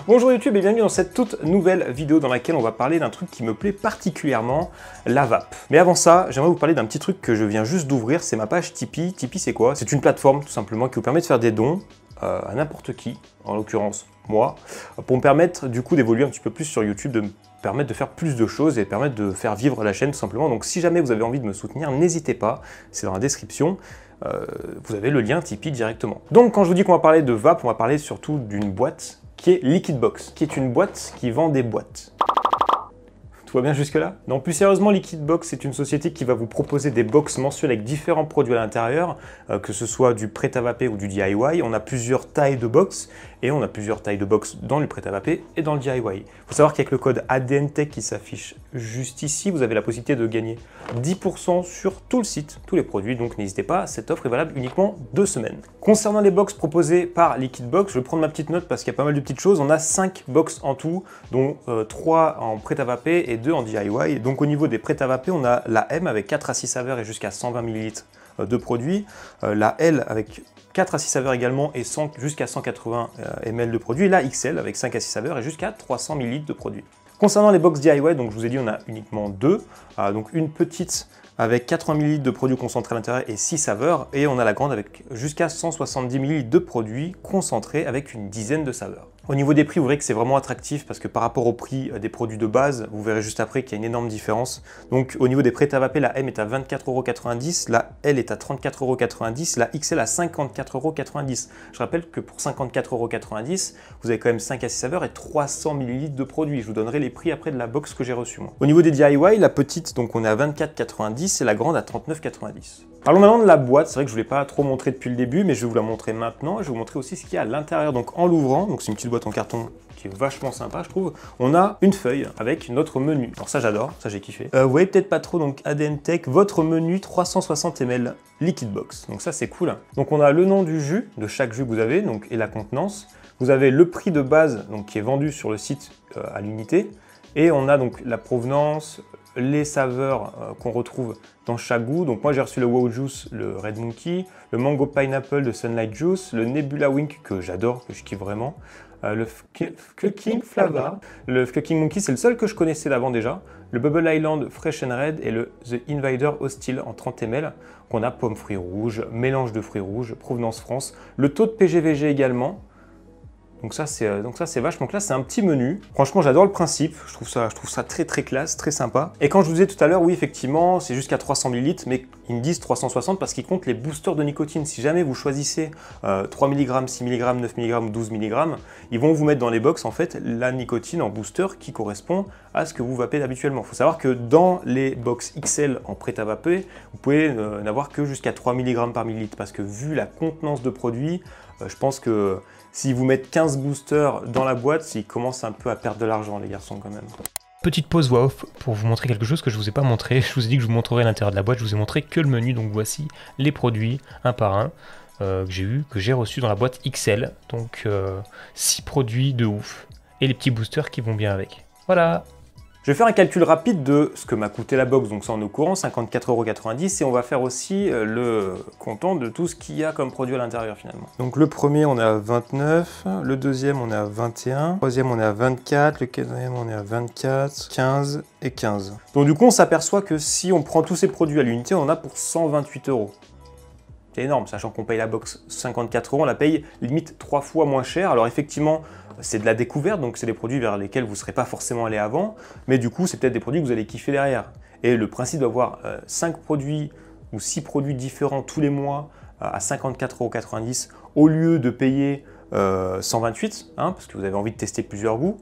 Bonjour YouTube et bienvenue dans cette toute nouvelle vidéo dans laquelle on va parler d'un truc qui me plaît particulièrement, la vape. Mais avant ça, j'aimerais vous parler d'un petit truc que je viens juste d'ouvrir, c'est ma page Tipeee. Tipeee c'est quoi? C'est une plateforme tout simplement qui vous permet de faire des dons à n'importe qui, en l'occurrence moi, pour me permettre du coup d'évoluer un petit peu plus sur YouTube, de me permettre de faire plus de choses et de permettre de faire vivre la chaîne tout simplement. Donc si jamais vous avez envie de me soutenir, n'hésitez pas, c'est dans la description. Vous avez le lien Tipeee directement. Donc quand je vous dis qu'on va parler de vape, on va parler surtout d'une boîte qui est Liquidbox, qui est une boîte qui vend des boîtes. Tout va bien jusque-là? Non, plus sérieusement, Liquidbox, c'est une société qui va vous proposer des box mensuelles avec différents produits à l'intérieur, que ce soit du prêt-à-vaper ou du DIY. On a plusieurs tailles de box et on a plusieurs tailles de box dans le prêt-à-vaper et dans le DIY. Il faut savoir qu'avec le code ADNTech qui s'affiche juste ici, vous avez la possibilité de gagner 10% sur tout le site, tous les produits, donc n'hésitez pas, cette offre est valable uniquement 2 semaines. Concernant les box proposées par Liquidbox, je vais prendre ma petite note parce qu'il y a pas mal de petites choses. On a 5 box en tout, dont 3 en prêt-à-vaper et 2 en DIY. Donc au niveau des prêt-à-vaper, on a la M avec 4 à 6 saveurs et jusqu'à 120 ml de produits, la L avec 4 à 6 saveurs également et jusqu'à 180 ml de produits, et la XL avec 5 à 6 saveurs et jusqu'à 300 ml de produits. Concernant les box DIY, donc je vous ai dit on a uniquement 2, donc une petite avec 80 ml de produits concentrés à l'intérieur et 6 saveurs, et on a la grande avec jusqu'à 170 ml de produits concentrés avec une dizaine de saveurs. Au niveau des prix, vous verrez que c'est vraiment attractif parce que par rapport au prix des produits de base, vous verrez juste après qu'il y a une énorme différence. Donc au niveau des prêt-à-vaper, la M est à 24,90 €, la L est à 34,90 €, la XL à 54,90 €. Je rappelle que pour 54,90 €, vous avez quand même 5 à 6 saveurs et 300 ml de produits. Je vous donnerai les prix après de la box que j'ai reçue moi. Au niveau des DIY, la petite, donc on est à 24,90 € et la grande à 39,90 €. Parlons maintenant de la boîte. C'est vrai que je ne vous l'ai pas trop montré depuis le début, mais je vais vous la montrer maintenant. Je vais vous montrer aussi ce qu'il y a à l'intérieur. Donc en l'ouvrant, donc c'est une petite boîte en carton qui est vachement sympa, je trouve. On a une feuille avec notre menu. Alors ça j'adore, ça j'ai kiffé. Vous voyez peut-être pas trop, donc ADNTech, votre menu 360 ml Liquidbox. Donc ça c'est cool. Donc on a le nom du jus, de chaque jus que vous avez, donc, et la contenance. Vous avez le prix de base donc, qui est vendu sur le site à l'unité. Et on a donc la provenance, les saveurs qu'on retrouve dans chaque goût. Donc moi j'ai reçu le Wow Juice, le Red Monkey, le Mango Pineapple de Sunlight Juice, le Nebula Wink que j'adore, que je kiffe vraiment, le Fucking Flava. Le Fucking Monkey c'est le seul que je connaissais d'avant déjà, le Bubble Island Fresh and Red et le The Invader Hostile en 30 ml. On a pomme fruits rouges, mélange de fruits rouges, provenance France, le taux de PGVG également. Donc ça c'est vachement classe, c'est un petit menu. Franchement j'adore le principe, je trouve ça très très classe, très sympa. Et quand je vous disais tout à l'heure, oui effectivement c'est jusqu'à 300 ml, mais ils me disent 360 parce qu'ils comptent les boosters de nicotine. Si jamais vous choisissez 3 mg, 6 mg, 9 mg ou 12 mg, ils vont vous mettre dans les box en fait la nicotine en booster qui correspond à ce que vous vapez habituellement. Il faut savoir que dans les box XL en prêt-à-vaper, vous pouvez n'avoir que jusqu'à 3 mg par millilitre parce que vu la contenance de produit, je pense que si vous mettez 15 boosters dans la boîte, ils commencent un peu à perdre de l'argent, les garçons, quand même. Petite pause voix off pour vous montrer quelque chose que je ne vous ai pas montré. Je vous ai dit que je vous montrerai l'intérieur de la boîte, je vous ai montré que le menu. Donc voici les produits, un par un, que j'ai reçus dans la boîte XL. Donc 6 produits de ouf. Et les petits boosters qui vont bien avec. Voilà! Je vais faire un calcul rapide de ce que m'a coûté la box, donc ça on est au courant, 54,90 €, et on va faire aussi le comptant de tout ce qu'il y a comme produit à l'intérieur finalement. Donc le premier on est à 29, le deuxième on est à 21, le troisième on est à 24, le quatrième on est à 24, 15 et 15. Donc du coup on s'aperçoit que si on prend tous ces produits à l'unité, on en a pour 128 €. C'est énorme, sachant qu'on paye la box 54 €, on la paye limite 3 fois moins cher. Alors effectivement, c'est de la découverte, donc c'est des produits vers lesquels vous ne serez pas forcément allé avant, mais du coup, c'est peut-être des produits que vous allez kiffer derrière. Et le principe d'avoir 5 produits ou 6 produits différents tous les mois à 54,90 € au lieu de payer 128, hein, parce que vous avez envie de tester plusieurs goûts,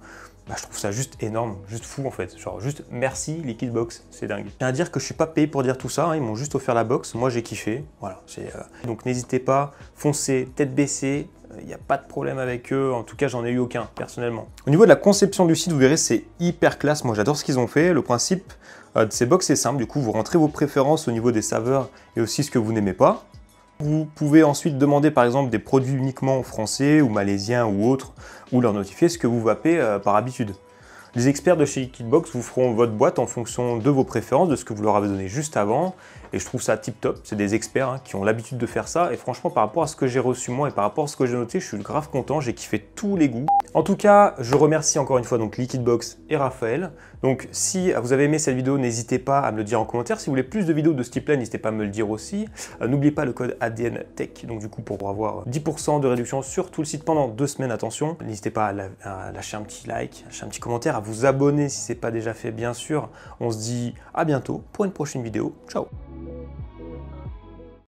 bah, je trouve ça juste énorme, juste fou en fait. Genre juste merci Liquidbox, c'est dingue. Je tiens à dire que je suis pas payé pour dire tout ça, hein, ils m'ont juste offert la box, moi j'ai kiffé. Voilà, donc n'hésitez pas, foncez, tête baissée, il n'y a pas de problème avec eux, en tout cas j'en ai eu aucun personnellement. Au niveau de la conception du site, vous verrez c'est hyper classe, moi j'adore ce qu'ils ont fait. Le principe de ces box est simple, du coup vous rentrez vos préférences au niveau des saveurs et aussi ce que vous n'aimez pas. Vous pouvez ensuite demander par exemple des produits uniquement français ou malaisiens ou autres, ou leur notifier ce que vous vapez par habitude. Les experts de chez Liquidbox vous feront votre boîte en fonction de vos préférences, de ce que vous leur avez donné juste avant, et je trouve ça tip top. C'est des experts qui ont l'habitude de faire ça, et franchement par rapport à ce que j'ai reçu moi et par rapport à ce que j'ai noté, je suis grave content, j'ai kiffé tous les goûts. En tout cas, je remercie encore une fois donc Liquidbox et Raphaël. Donc si vous avez aimé cette vidéo, n'hésitez pas à me le dire en commentaire. Si vous voulez plus de vidéos de ce type-là, n'hésitez pas à me le dire aussi. N'oubliez pas le code ADNTech, donc du coup pour avoir 10% de réduction sur tout le site pendant 2 semaines, attention. N'hésitez pas à lâcher un petit like, lâcher un petit commentaire, à vous abonner si ce n'est pas déjà fait bien sûr. On se dit à bientôt pour une prochaine vidéo. Ciao!